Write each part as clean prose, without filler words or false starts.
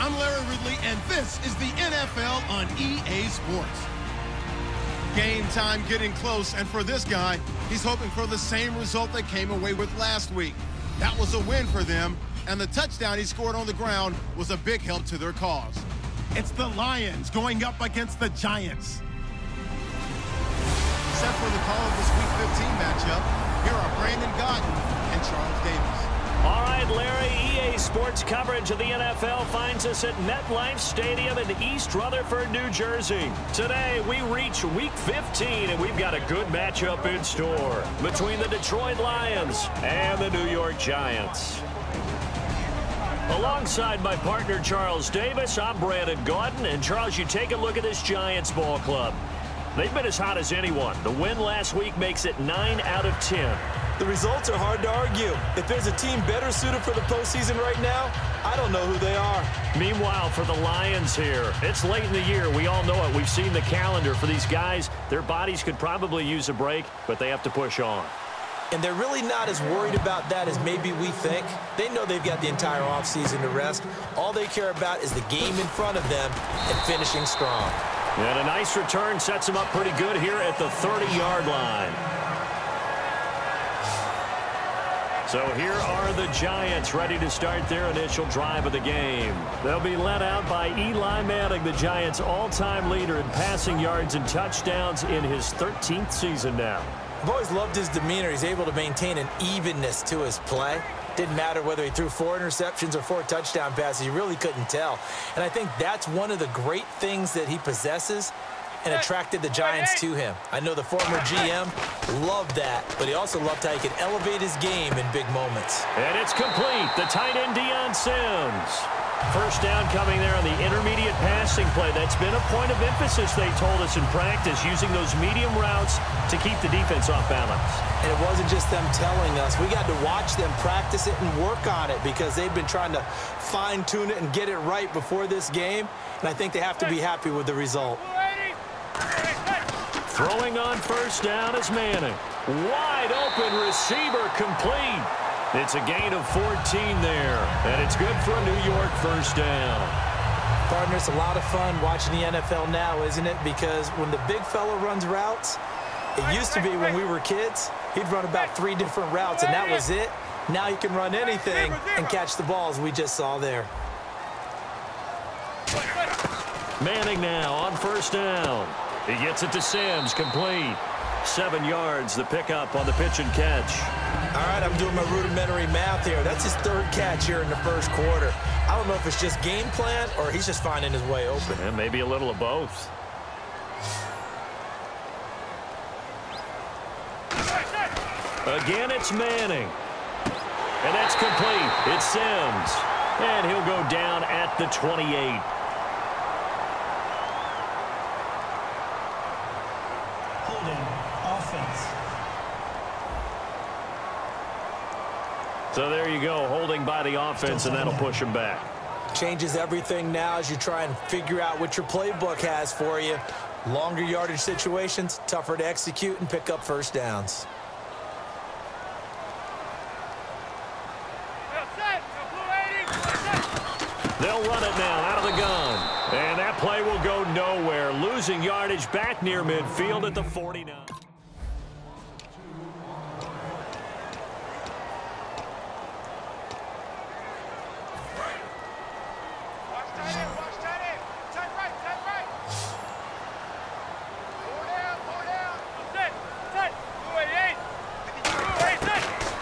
I'm Larry Ridley, and this is the NFL on EA Sports. Game time getting close, and for this guy, he's hoping for the same result they came away with last week. That was a win for them, and the touchdown he scored on the ground was a big help to their cause. It's the Lions going up against the Giants. Set for the call of this Week 15 matchup, here are Brandon Gaudin and Charles Davis. All right, Larry, EA Sports coverage of the NFL finds us at MetLife Stadium in East Rutherford, New Jersey. Today, we reach Week 15, and we've got a good matchup in store between the Detroit Lions and the New York Giants. Alongside my partner, Charles Davis, I'm Brandon Gaudin. And, Charles, you take a look at this Giants ball club. They've been as hot as anyone. The win last week makes it 9 out of 10. The results are hard to argue. If there's a team better suited for the postseason right now, I don't know who they are. Meanwhile, for the Lions here, it's late in the year. We all know it. We've seen the calendar for these guys. Their bodies could probably use a break, but they have to push on. And they're really not as worried about that as maybe we think. They know they've got the entire offseason to rest. All they care about is the game in front of them and finishing strong. And a nice return sets them up pretty good here at the 30-yard line. So here are the Giants ready to start their initial drive of the game. They'll be led out by Eli Manning, the Giants' all-time leader in passing yards and touchdowns in his 13th season now. I've always loved his demeanor. He's able to maintain an evenness to his play. Didn't matter whether he threw 4 interceptions or 4 touchdown passes. You really couldn't tell. And I think that's one of the great things that he possesses and attracted the Giants to him. I know the former GM loved that, but he also loved how he could elevate his game in big moments. And it's complete. The tight end, Deion Sims. First down coming there on the intermediate passing play. That's been a point of emphasis, they told us in practice, using those medium routes to keep the defense off balance. And it wasn't just them telling us. We got to watch them practice it and work on it because they've been trying to fine-tune it and get it right before this game. And I think they have to be happy with the result. Throwing on first down is Manning. Wide open receiver complete. It's a gain of 14 there, and it's good for a New York first down. Partner, it's a lot of fun watching the NFL now, isn't it? Because when the big fella runs routes, it used to be when we were kids, he'd run about 3 different routes, and that was it. Now he can run anything and catch the balls we just saw there. Manning now on first down. He gets it to Sims, complete. 7 yards, the pickup on the pitch and catch. All right, I'm doing my rudimentary math here. That's his 3rd catch here in the first quarter. I don't know if it's just game plan or he's just finding his way open. And maybe a little of both. Again, it's Manning. And that's complete. It's Sims. And he'll go down at the 28. So there you go, holding by the offense, and that'll push him back. Changes everything now as you try and figure out what your playbook has for you. Longer yardage situations, tougher to execute and pick up first downs. They'll run it now out of the gun. And that play will go nowhere. Losing yardage back near midfield at the 49.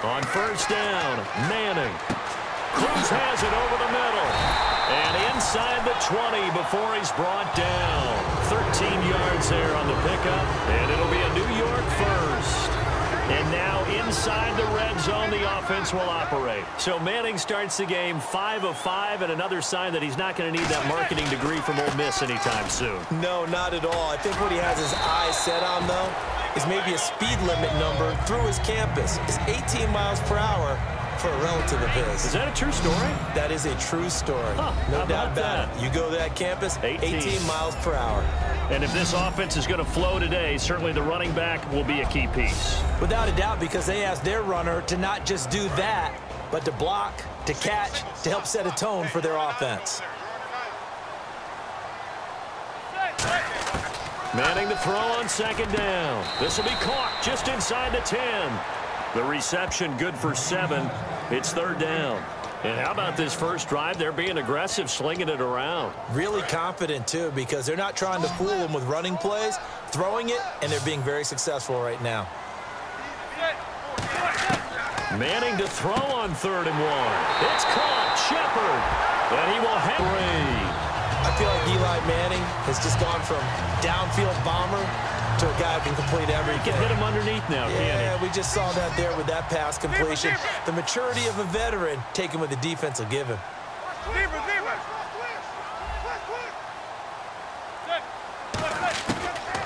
On first down, Manning. Cruz has it over the middle. And inside the 20 before he's brought down. 13 yards there on the pickup. And it'll be a New York first. And now inside the red zone, the offense will operate. So Manning starts the game 5 of 5, and another sign that he's not going to need that marketing degree from Ole Miss anytime soon. No, not at all. I think what he has his eyes set on, though, is maybe a speed limit number through his campus. It's 18 miles per hour for a relative of his. Is that a true story? That is a true story. Huh, no doubt about it. You go to that campus, 18 miles per hour. And if this offense is going to flow today, certainly the running back will be a key piece. Without a doubt, because they asked their runner to not just do that, but to block, to catch, to help set a tone for their offense. Manning to throw on second down. This will be caught just inside the 10. The reception good for 7. It's third down. And how about this first drive? They're being aggressive, slinging it around. Really confident, too, because they're not trying to fool them with running plays, throwing it, and they're being very successful right now. Manning to throw on 3rd and 1. It's caught. Shepard. And he will have 3. I feel like Eli Manning has just gone from downfield bomber to a guy who can complete everything. He can hit him underneath now, can't he? Yeah, we just saw that there with that pass completion. The maturity of a veteran taken what the defense will give him.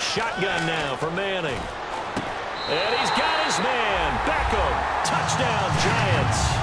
Shotgun now for Manning. And he's got his man. Beckham. Touchdown, Giants.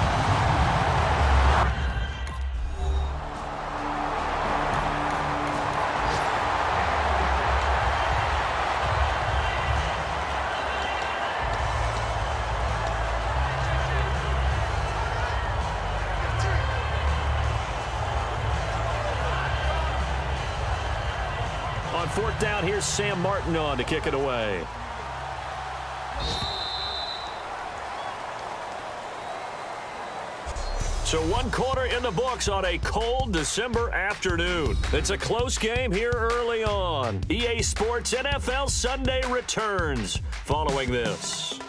On 4th down, here's Sam Martin on to kick it away. So 1 quarter in the books on a cold December afternoon. It's a close game here early on. EA Sports NFL Sunday returns following this.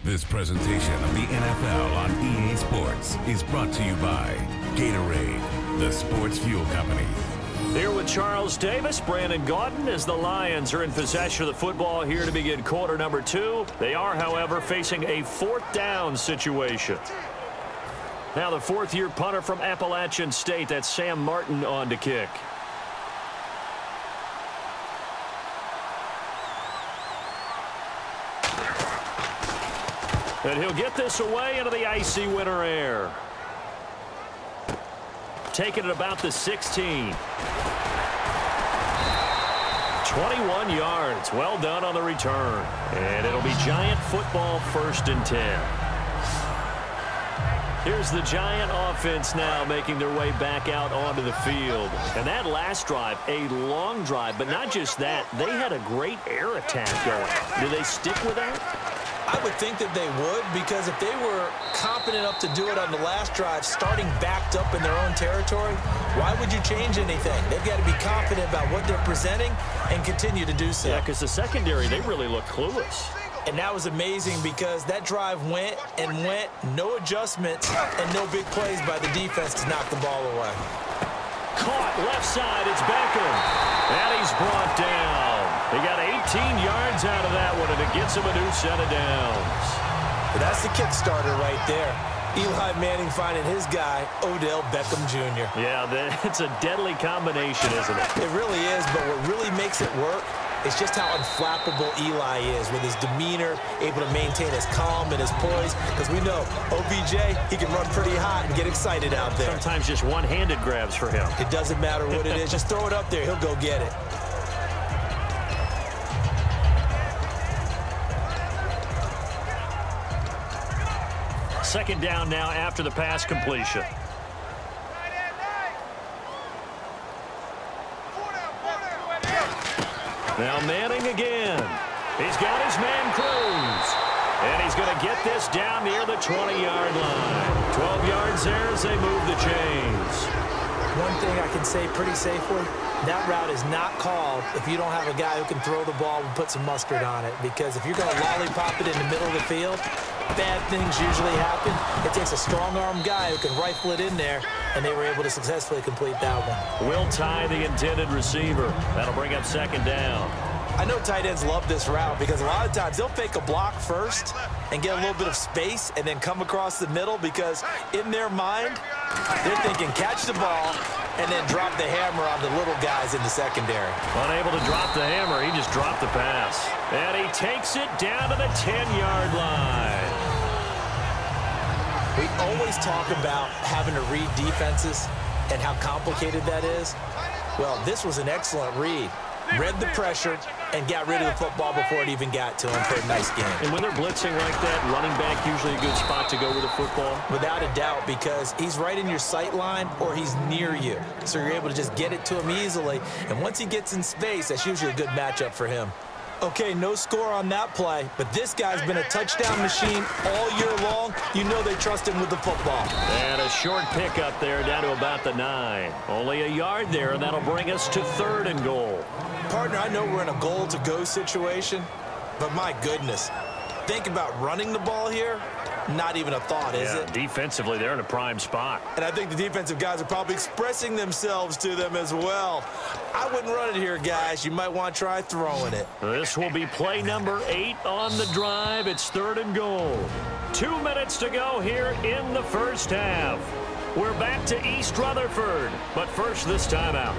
This presentation of the NFL on EA Sports is brought to you by Gatorade, the sports fuel company. Here with Charles Davis, Brandon Gaudin, as the Lions are in possession of the football here to begin quarter number 2. They are, however, facing a 4th down situation. Now the 4th-year punter from Appalachian State, that's Sam Martin on to kick. And he'll get this away into the icy winter air. Taking it about the 16. 21 yards. Well done on the return. And it'll be Giant football 1st and 10. Here's the Giant offense now making their way back out onto the field. And that last drive, a long drive, but not just that. They had a great air attack going. Do they stick with that? I would think that they would, because if they were competent enough to do it on the last drive, starting backed up in their own territory, why would you change anything? They've got to be confident about what they're presenting and continue to do so. Yeah, because the secondary, they really look clueless. And that was amazing because that drive went and went, no adjustments and no big plays by the defense to knock the ball away. Caught left side, it's Beckham. And he's brought down. He got 18 yards out of that one, and it gets him a new set of downs. But that's the kickstarter right there. Eli Manning finding his guy, Odell Beckham Jr. Yeah, it's a deadly combination, isn't it? It really is, but what really makes it work is just how unflappable Eli is with his demeanor, able to maintain his calm and his poise. Because we know, OBJ, he can run pretty hot and get excited out there. Sometimes just one-handed grabs for him. It doesn't matter what it is. Just throw it up there. He'll go get it. Second down now after the pass completion. Now Manning again. He's got his man Cruz. And he's going to get this down near the 20-yard line. 12 yards there as they move the chains. One thing I can say pretty safely, that route is not called if you don't have a guy who can throw the ball and put some mustard on it. Because if you're going to lollipop it in the middle of the field, bad things usually happen. It takes a strong-arm guy who can rifle it in there, and they were able to successfully complete that one. Will tie the intended receiver. That'll bring up second down. I know tight ends love this route because a lot of times they'll fake a block first and get a little bit of space and then come across the middle because in their mind, they're thinking catch the ball and then drop the hammer on the little guys in the secondary. Unable to drop the hammer, he just dropped the pass. And he takes it down to the 10-yard line. We always talk about having to read defenses and how complicated that is. Well, this was an excellent read. read the pressure, and got rid of the football before it even got to him for a nice game. And when they're blitzing like that, running back usually a good spot to go with the football? Without a doubt, because he's right in your sight line or he's near you. So you're able to just get it to him easily. And once he gets in space, that's usually a good matchup for him. Okay, no score on that play, but this guy's been a touchdown machine all year long. You know they trust him with the football. And a short pickup there down to about the 9. Only a yard there, and that'll bring us to 3rd and goal. Partner, I know we're in a goal-to-go situation, but my goodness, think about running the ball here. Not even a thought, is it? Defensively, they're in a prime spot. And I think the defensive guys are probably expressing themselves to them as well. I wouldn't run it here, guys. You might want to try throwing it. This will be play number 8 on the drive. It's 3rd and goal. 2 minutes to go here in the first half. We're back to East Rutherford, but first this timeout.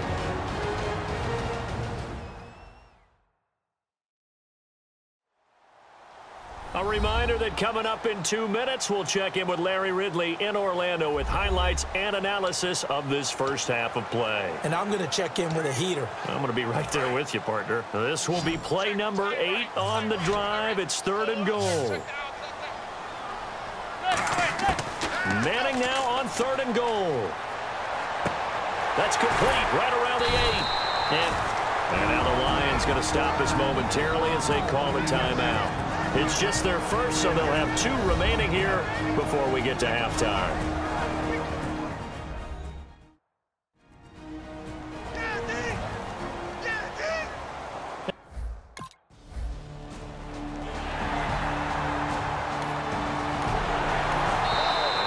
A reminder that coming up in 2 minutes, we'll check in with Larry Ridley in Orlando with highlights and analysis of this first half of play. And I'm going to check in with a heater. I'm going to be right there with you, partner. This will be play number 8 on the drive. It's 3rd and goal. Manning now on 3rd and goal. That's complete right around the 8. And now the Lions going to stop us momentarily as they call a timeout. It's just their first, so they'll have 2 remaining here before we get to halftime.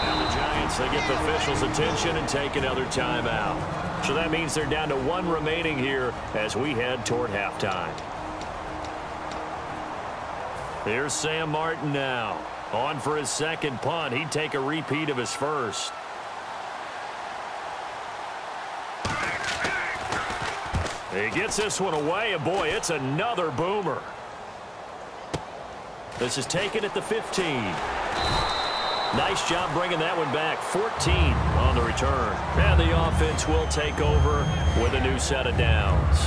Now the Giants, they get the officials' attention and take another timeout. So that means they're down to 1 remaining here as we head toward halftime. Here's Sam Martin now. On for his second punt. He'd take a repeat of his first. He gets this one away, and boy, it's another boomer. This is taken at the 15. Nice job bringing that one back. 14 on the return. And the offense will take over with a new set of downs.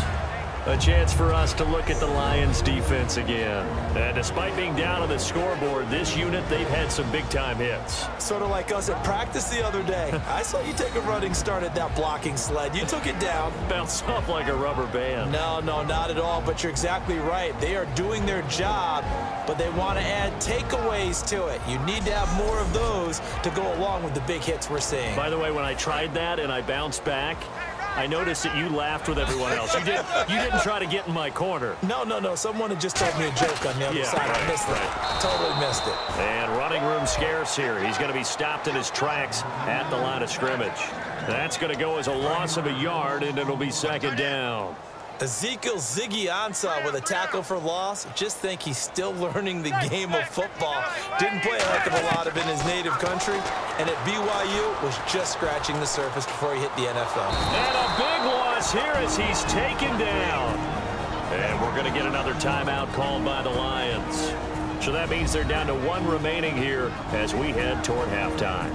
A chance for us to look at the Lions defense again. And despite being down on the scoreboard, this unit, they've had some big-time hits. Sort of like us at practice the other day. I saw you take a running start at that blocking sled. You took it down. Bounced off like a rubber band. No, not at all, but you're exactly right. They are doing their job, but they want to add takeaways to it. You need to have more of those to go along with the big hits we're seeing. By the way, when I tried that and I bounced back, I noticed that you laughed with everyone else. You didn't try to get in my corner. No. Someone had just told me a joke on the other side. I missed it. Totally missed it. And running room scarce here. He's going to be stopped in his tracks at the line of scrimmage. That's going to go as a loss of a yard, and it'll be 2nd down. Ezekiel Ziggy Ansah with a tackle for loss. Just think he's still learning the game of football. Didn't play a heck of a lot of it in his native country. And at BYU, was just scratching the surface before he hit the NFL. And a big loss here as he's taken down. And we're going to get another timeout called by the Lions. So that means they're down to 1 remaining here as we head toward halftime.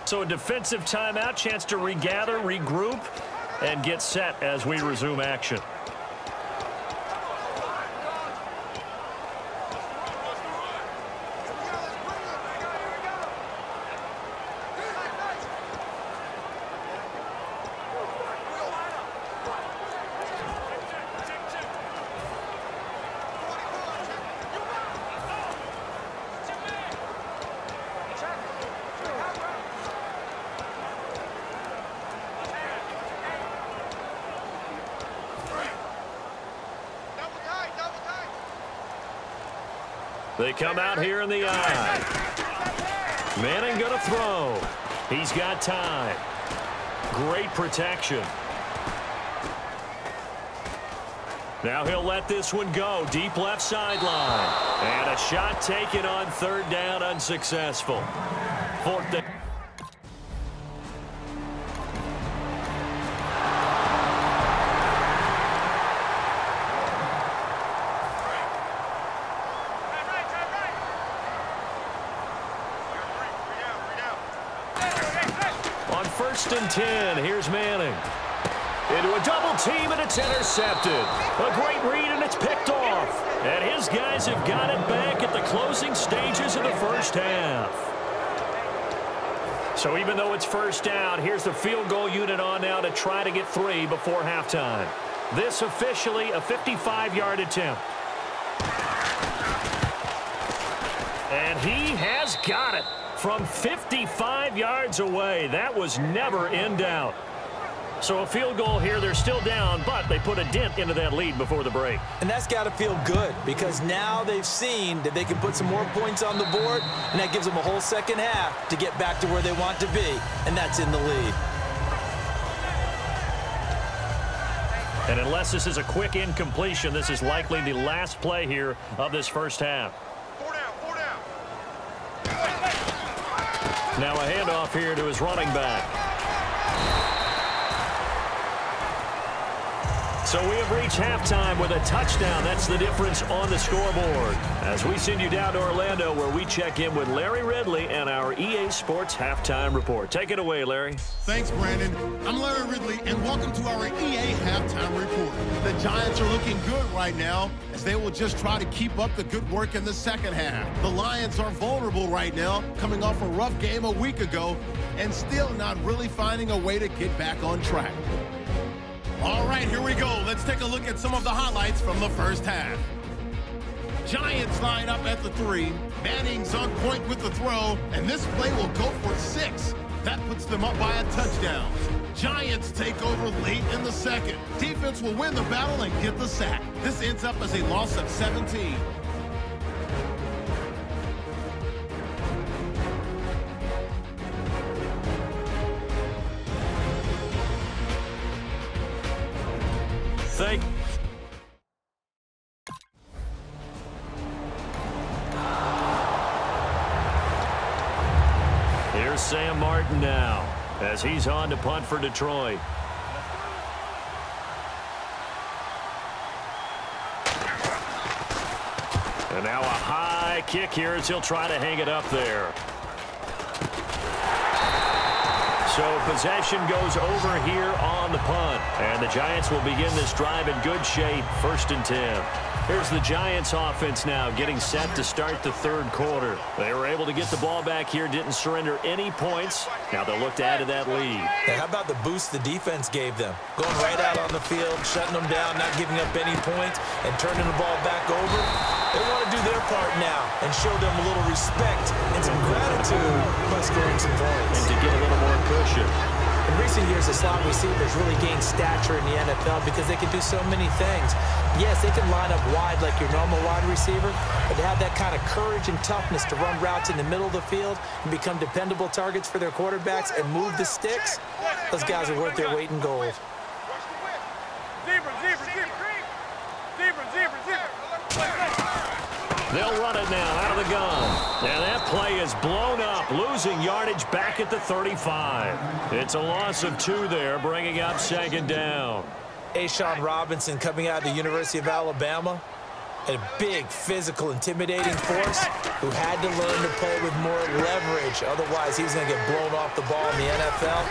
So a defensive timeout, chance to regather, regroup, and get set as we resume action. They come out here in the eye. Manning going to throw. He's got time. Great protection. Now he'll let this one go. Deep left sideline. And a shot taken on 3rd down, unsuccessful. 4th down. 1st and 10. Here's Manning. Into a double team, and it's intercepted. A great read, and it's picked off. And his guys have got it back at the closing stages of the first half. So even though it's 1st down, here's the field goal unit on now to try to get 3 before halftime. This officially a 55-yard attempt. And he has got it from 55 yards away. That was never in doubt. So a field goal here. They're still down, but they put a dent into that lead before the break. And that's got to feel good because now they've seen that they can put some more points on the board, and that gives them a whole second half to get back to where they want to be, and that's in the lead. And unless this is a quick incompletion, this is likely the last play here of this first half. 4 down. Now a handoff here to his running back. So we have reached halftime with a touchdown. That's the difference on the scoreboard. As we send you down to Orlando, where we check in with Larry Ridley and our EA Sports Halftime Report. Take it away, Larry. Thanks, Brandon. I'm Larry Ridley, and welcome to our EA Halftime Report. The Giants are looking good right now, as they will just try to keep up the good work in the second half. The Lions are vulnerable right now, coming off a rough game a week ago, and still not really finding a way to get back on track. All right, here we go. Let's take a look at some of the highlights from the first half. Giants line up at the 3. Manning's on point with the throw, and this play will go for 6. That puts them up by a touchdown. Giants take over late in the second. Defense will win the battle and get the sack. This ends up as a loss of 17. Here's Sam Martin now as he's on to punt for Detroit. And now a high kick here as he'll try to hang it up there. So possession goes over here on the punt. And the Giants will begin this drive in good shape, 1st and 10. Here's the Giants offense now getting set to start the third quarter. They were able to get the ball back here, didn't surrender any points. Now they'll look to add to that lead. And how about the boost the defense gave them? Going right out on the field, shutting them down, not giving up any points, and turning the ball back over. They want to do their part now and show them a little respect and some gratitude by scoring some points. And to get a little more cushion. In recent years, the slot receivers really gained stature in the NFL because they can do so many things. Yes, they can line up wide like your normal wide receiver, but to have that kind of courage and toughness to run routes in the middle of the field and become dependable targets for their quarterbacks and move the sticks, those guys are worth their weight in gold. They'll run it now out of the gun. And that play is blown up, losing yardage back at the 35. It's a loss of 2 there, bringing up 2nd down. A'Shawn Robinson coming out of the University of Alabama, a big, physical, intimidating force who had to learn to play with more leverage. Otherwise, he's going to get blown off the ball in the NFL.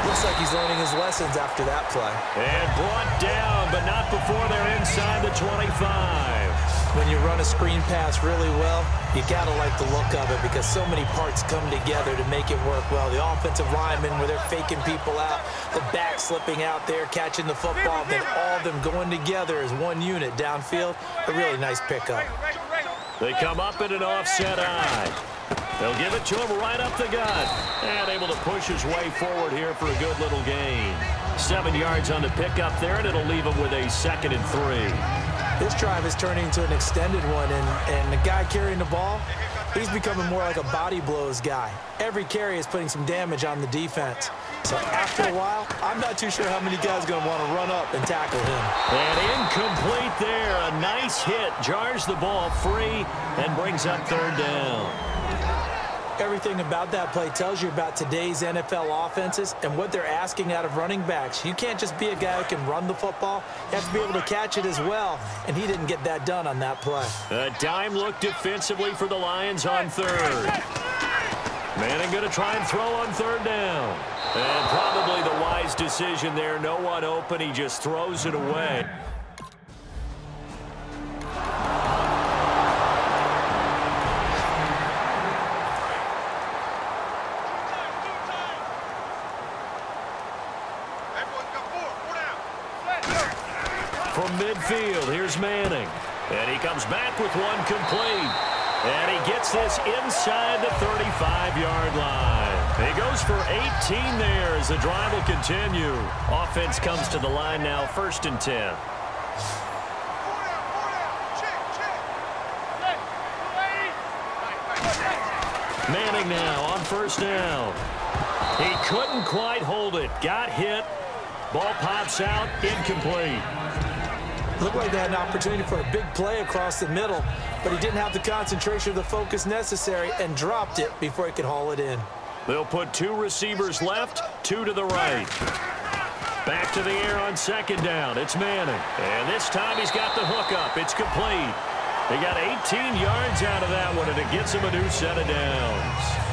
Looks like he's learning his lessons after that play. And brought down, but not before they're inside the 25. When you run a screen pass really well, you got to like the look of it because so many parts come together to make it work well. The offensive linemen, where they're faking people out, the back slipping out there, catching the football, then all of them going together as one unit downfield. A really nice pickup. They come up in an offset eye. They'll give it to him right up the gut. And able to push his way forward here for a good little gain. 7 yards on the pickup there, and it'll leave him with a 2nd and 3. This drive is turning into an extended one, and the guy carrying the ball, he's becoming more like a body blows guy. Every carry is putting some damage on the defense. So after a while, I'm not too sure how many guys are going to want to run up and tackle him. And incomplete there. A nice hit. Jars the ball free and brings up 3rd down. Everything about that play tells you about today's NFL offenses and what they're asking out of running backs. You can't just be a guy who can run the football. You have to be able to catch it as well, and he didn't get that done on that play. A dime look defensively for the Lions on 3rd. Manning going to try and throw on third down. And probably the wise decision there. No one open. He just throws it away. From midfield, here's Manning. And he comes back with one complete. And he gets this inside the 35-yard line. He goes for 18 there as the drive will continue. Offense comes to the line now, 1st and 10. Manning now on 1st down. He couldn't quite hold it. Got hit. Ball pops out, incomplete. Looked like they had an opportunity for a big play across the middle, but he didn't have the concentration or the focus necessary and dropped it before he could haul it in. They'll put 2 receivers left, 2 to the right. Back to the air on 2nd down. It's Manning. And this time he's got the hook up. It's complete. He got 18 yards out of that one, and it gets him a new set of downs.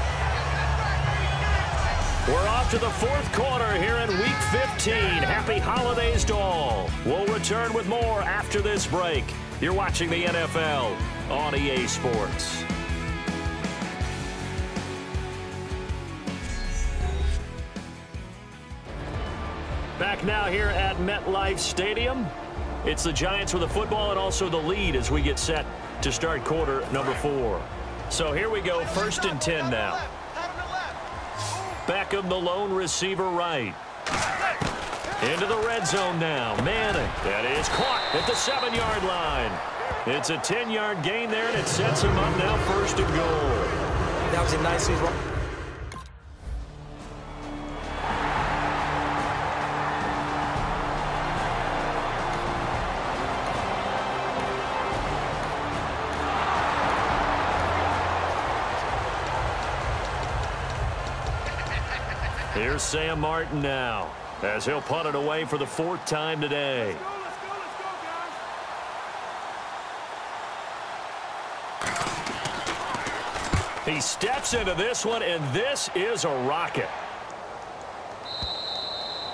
We're off to the 4th quarter here in Week 15. Happy holidays to all. We'll return with more after this break. You're watching the NFL on EA Sports. Back now here at MetLife Stadium. It's the Giants with the football and also the lead as we get set to start quarter number 4. So here we go, 1st and 10 now. Beckham, the lone receiver right. Into the red zone now. Manning. That is caught at the 7-yard line. It's a 10-yard gain there, and it sets him up now 1st and goal. That was a nice run. Here's Sam Martin now as he'll punt it away for the 4th time today. He steps into this one, and this is a rocket.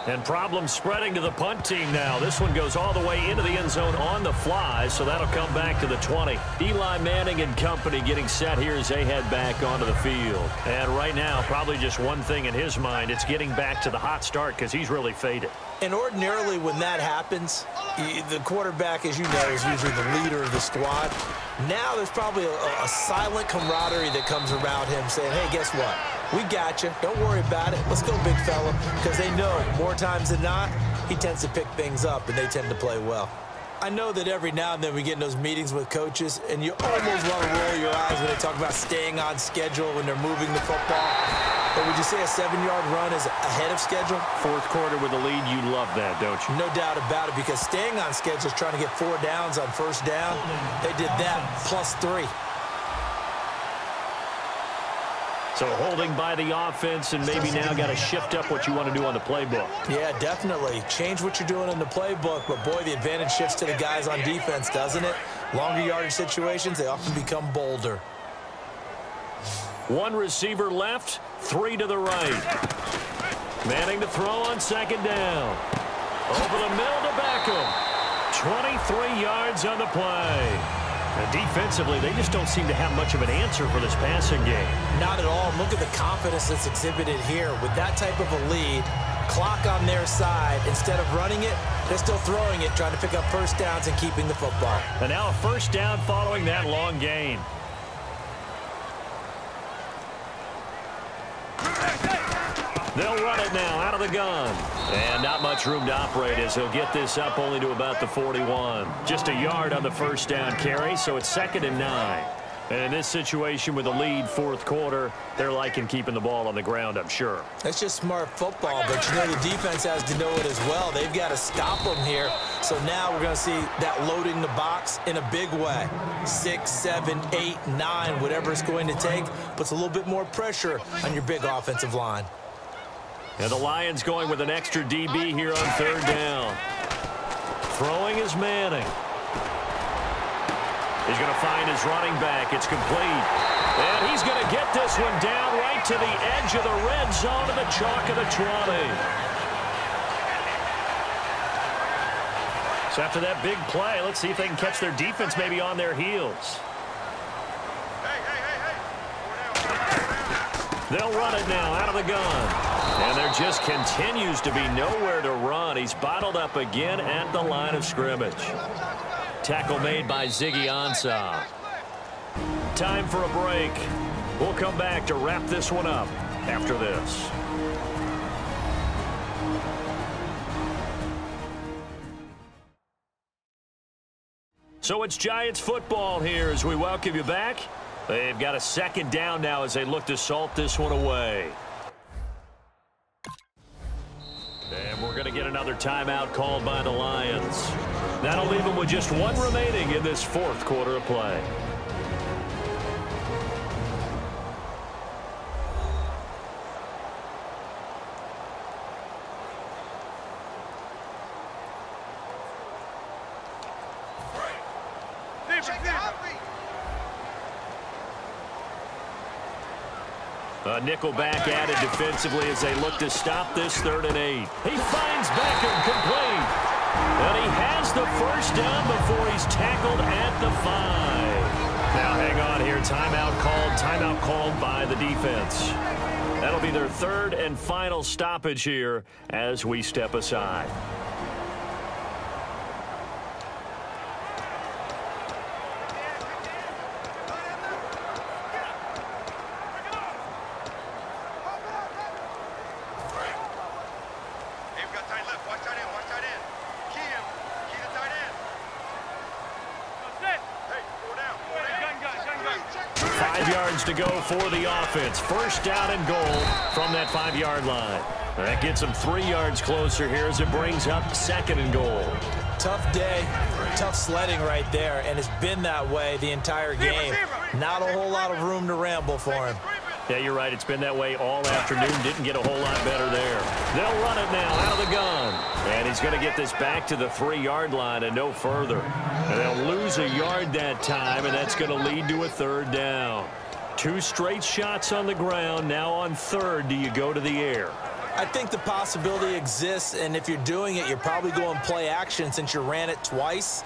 And problems spreading to the punt team now. This one goes all the way into the end zone on the fly, so that'll come back to the 20. Eli Manning and company getting set here as they head back onto the field. And right now, probably just one thing in his mind. It's getting back to the hot start because he's really faded. And ordinarily when that happens, the quarterback, as you know, is usually the leader of the squad. Now there's probably a silent camaraderie that comes around him saying, hey, guess what? We got you. Don't worry about it. Let's go, big fella. Because they know more times than not, he tends to pick things up, and they tend to play well. I know that every now and then we get in those meetings with coaches, and you almost want to roll your eyes when they talk about staying on schedule when they're moving the football. But would you say a 7-yard run is ahead of schedule? 4th quarter with the lead, you love that, don't you? No doubt about it, because staying on schedule is trying to get 4 downs on 1st down. They did that plus 3. So holding by the offense and maybe now got to shift up what you want to do on the playbook. Yeah, definitely. Change what you're doing in the playbook, but boy, the advantage shifts to the guys on defense, doesn't it? Longer yardage situations, they often become bolder. 1 receiver left, 3 to the right. Manning to throw on 2nd down. Over the middle to Beckham. 23 yards on the play. And defensively, they just don't seem to have much of an answer for this passing game. Not at all. Look at the confidence that's exhibited here. With that type of a lead, clock on their side, instead of running it, they're still throwing it, trying to pick up 1st downs and keeping the football. And now a 1st down following that long gain. They'll run it now out of the gun. And not much room to operate as he'll get this up only to about the 41. Just a yard on the 1st down carry, so it's 2nd and 9. And in this situation with the lead 4th quarter, they're liking keeping the ball on the ground, I'm sure. That's just smart football, but you know the defense has to know it as well. They've got to stop them here. So now we're going to see that loading the box in a big way. 6, 7, 8, 9, whatever it's going to take, puts a little bit more pressure on your big offensive line. And the Lions going with an extra DB here on 3rd down. Throwing is Manning. He's going to find his running back. It's complete. And he's going to get this one down right to the edge of the red zone of the chalk of the 20. So after that big play, let's see if they can catch their defense maybe on their heels. They'll run it now out of the gun. And there just continues to be nowhere to run. He's bottled up again at the line of scrimmage. Tackle made by Ziggy Ansah. Time for a break. We'll come back to wrap this one up after this. So it's Giants football here as we welcome you back. They've got a second down now as they look to salt this one away. And we're going to get another timeout called by the Lions. That'll leave them with just one remaining in this fourth quarter of play. A nickel back added defensively as they look to stop this 3rd and 8. He finds Beckham complete. And he has the first down before he's tackled at the 5. Now hang on here. Timeout called by the defense. That'll be their 3rd and final stoppage here as we step aside. To go for the offense. First down and goal from that 5-yard line. That gets them 3 yards closer here as it brings up 2nd and goal. Tough day, tough sledding right there, and it's been that way the entire game. Not a whole lot of room to ramble for him. Yeah, you're right. It's been that way all afternoon. Didn't get a whole lot better there. They'll run it now out of the gun. And he's going to get this back to the 3-yard line and no further. And they'll lose a yard that time, and that's going to lead to a 3rd down. 2 straight shots on the ground. Now on 3rd, do you go to the air? I think the possibility exists, and if you're doing it, you're probably going play action since you ran it twice.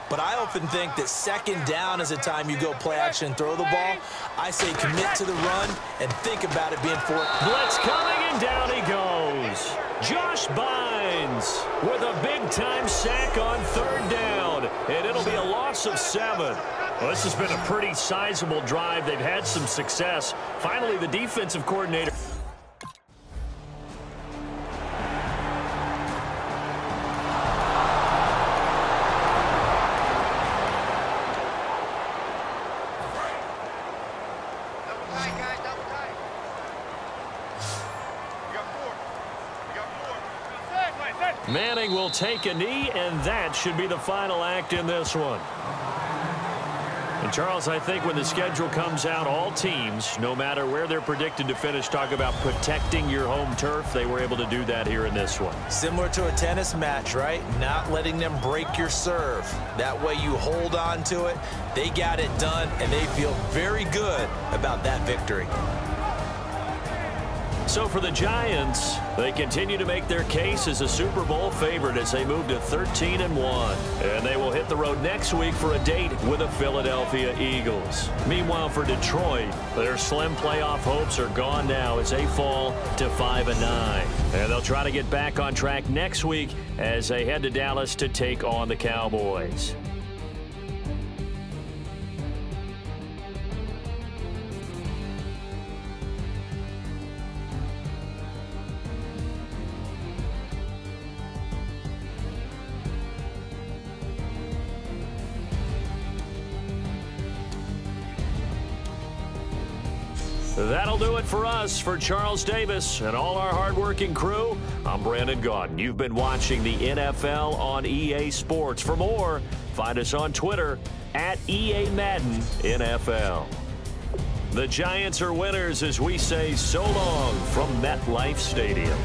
But I often think that 2nd down is a time you go play action and throw the ball. I say commit to the run and think about it being 4th. Blitz coming, and down he goes. Josh Bynes with a big-time sack on 3rd down, and it'll be a loss of 7. Well, this has been a pretty sizable drive. They've had some success. Finally, the defensive coordinator. Manning will take a knee, and that should be the final act in this one. And Charles, I think when the schedule comes out, all teams, no matter where they're predicted to finish, talk about protecting your home turf. They were able to do that here in this one. Similar to a tennis match, right? Not letting them break your serve. That way you hold on to it. They got it done, and they feel very good about that victory. So for the Giants, they continue to make their case as a Super Bowl favorite as they move to 13-1. And they will hit the road next week for a date with the Philadelphia Eagles. Meanwhile, for Detroit, their slim playoff hopes are gone now as they fall to 5-9. And they'll try to get back on track next week as they head to Dallas to take on the Cowboys. That'll do it for us. For Charles Davis and all our hardworking crew, I'm Brandon Gaudin. You've been watching the NFL on EA Sports. For more, find us on Twitter at EA Madden NFL. The Giants are winners as we say so long from MetLife Stadium.